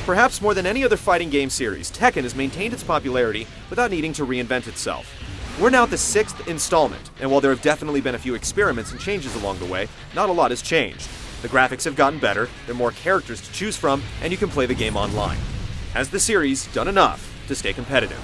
Perhaps more than any other fighting game series, Tekken has maintained its popularity without needing to reinvent itself. We're now at the 6th installment, and while there have definitely been a few experiments and changes along the way, not a lot has changed. The graphics have gotten better, there are more characters to choose from, and you can play the game online. Has the series done enough to stay competitive?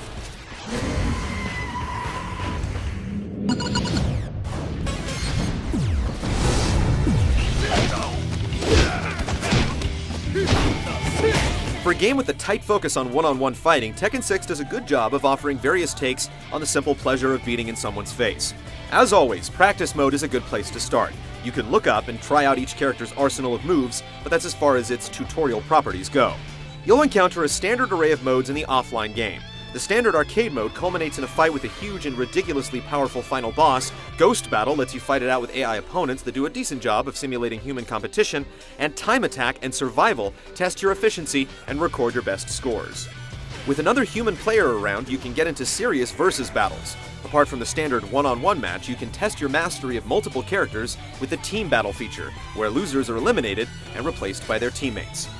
For a game with a tight focus on one-on-one fighting, Tekken 6 does a good job of offering various takes on the simple pleasure of beating in someone's face. As always, practice mode is a good place to start. You can look up and try out each character's arsenal of moves, but that's as far as its tutorial properties go. You'll encounter a standard array of modes in the offline game. The standard arcade mode culminates in a fight with a huge and ridiculously powerful final boss. Ghost Battle lets you fight it out with AI opponents that do a decent job of simulating human competition, and Time Attack and Survival test your efficiency and record your best scores. With another human player around, you can get into serious versus battles. Apart from the standard one-on-one match, you can test your mastery of multiple characters with the Team Battle feature, where losers are eliminated and replaced by their teammates.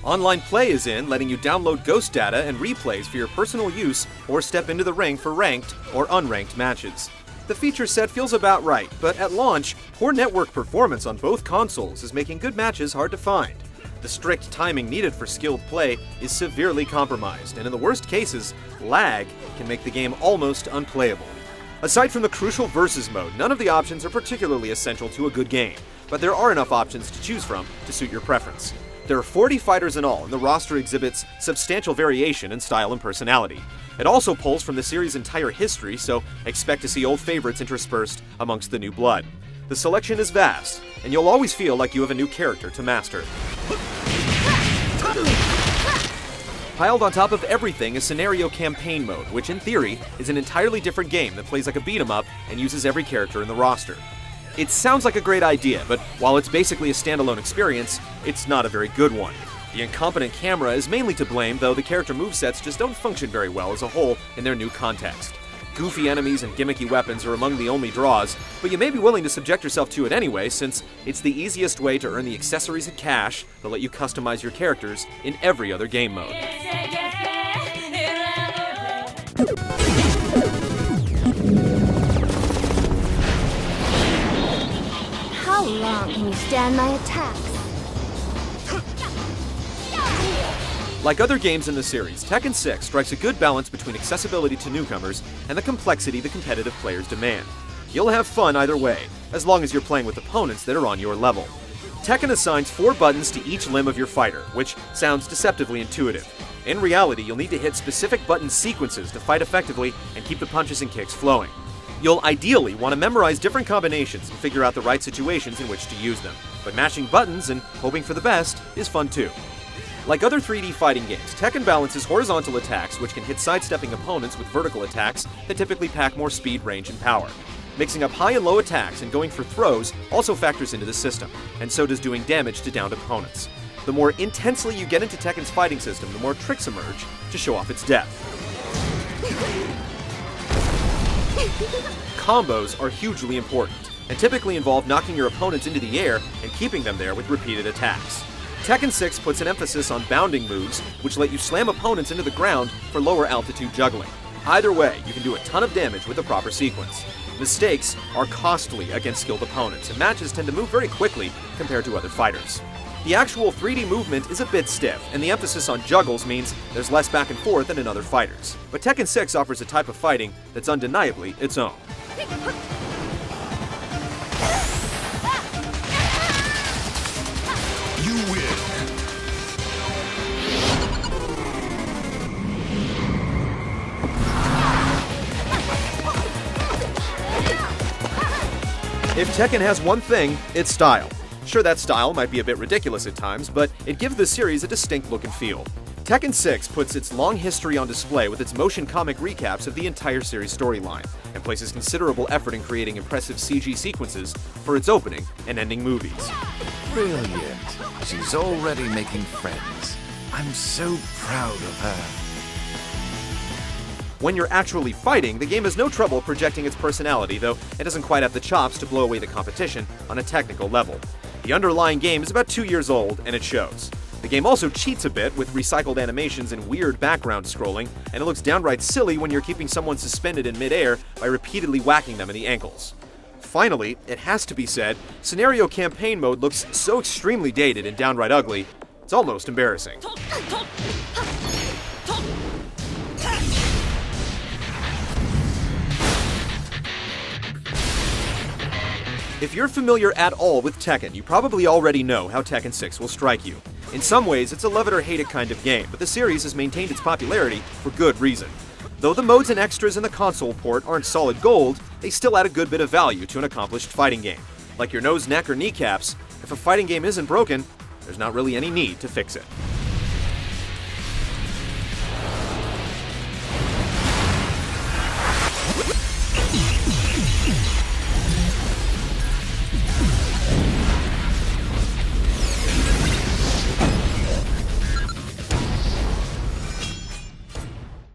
Online play is in, letting you download ghost data and replays for your personal use or step into the ring for ranked or unranked matches. The feature set feels about right, but at launch, poor network performance on both consoles is making good matches hard to find. The strict timing needed for skilled play is severely compromised, and in the worst cases, lag can make the game almost unplayable. Aside from the crucial versus mode, none of the options are particularly essential to a good game, but there are enough options to choose from to suit your preference. There are 40 fighters in all, and the roster exhibits substantial variation in style and personality. It also pulls from the series' entire history, so expect to see old favorites interspersed amongst the new blood. The selection is vast, and you'll always feel like you have a new character to master. Piled on top of everything is Scenario Campaign Mode, which in theory is an entirely different game that plays like a beat-em-up and uses every character in the roster. It sounds like a great idea, but while it's basically a standalone experience, it's not a very good one. The incompetent camera is mainly to blame, though the character movesets just don't function very well as a whole in their new context. Goofy enemies and gimmicky weapons are among the only draws, but you may be willing to subject yourself to it anyway, since it's the easiest way to earn the accessories and cash that let you customize your characters in every other game mode. How long can you stand my attacks? Like other games in the series, Tekken 6 strikes a good balance between accessibility to newcomers and the complexity the competitive players demand. You'll have fun either way, as long as you're playing with opponents that are on your level. Tekken assigns 4 buttons to each limb of your fighter, which sounds deceptively intuitive. In reality, you'll need to hit specific button sequences to fight effectively and keep the punches and kicks flowing. You'll ideally want to memorize different combinations and figure out the right situations in which to use them, but mashing buttons and hoping for the best is fun too. Like other 3D fighting games, Tekken balances horizontal attacks, which can hit sidestepping opponents, with vertical attacks that typically pack more speed, range, and power. Mixing up high and low attacks and going for throws also factors into the system, and so does doing damage to downed opponents. The more intensely you get into Tekken's fighting system, the more tricks emerge to show off its depth. Combos are hugely important, and typically involve knocking your opponents into the air and keeping them there with repeated attacks. Tekken 6 puts an emphasis on bounding moves, which let you slam opponents into the ground for lower altitude juggling. Either way, you can do a ton of damage with the proper sequence. Mistakes are costly against skilled opponents, and matches tend to move very quickly compared to other fighters. The actual 3D movement is a bit stiff, and the emphasis on juggles means there's less back and forth than in other fighters. But Tekken 6 offers a type of fighting that's undeniably its own. You win. If Tekken has one thing, it's style. Sure, that style might be a bit ridiculous at times, but it gives the series a distinct look and feel. Tekken 6 puts its long history on display with its motion comic recaps of the entire series storyline, and places considerable effort in creating impressive CG sequences for its opening and ending movies. Brilliant. She's already making friends. I'm so proud of her. When you're actually fighting, the game has no trouble projecting its personality, though it doesn't quite have the chops to blow away the competition on a technical level. The underlying game is about 2 years old, and it shows. The game also cheats a bit with recycled animations and weird background scrolling, and it looks downright silly when you're keeping someone suspended in midair by repeatedly whacking them in the ankles. Finally, it has to be said, scenario campaign mode looks so extremely dated and downright ugly, it's almost embarrassing. If you're familiar at all with Tekken, you probably already know how Tekken 6 will strike you. In some ways, it's a love it or hate it kind of game, but the series has maintained its popularity for good reason. Though the modes and extras in the console port aren't solid gold, they still add a good bit of value to an accomplished fighting game. Like your nose, neck, or kneecaps, if a fighting game isn't broken, there's not really any need to fix it.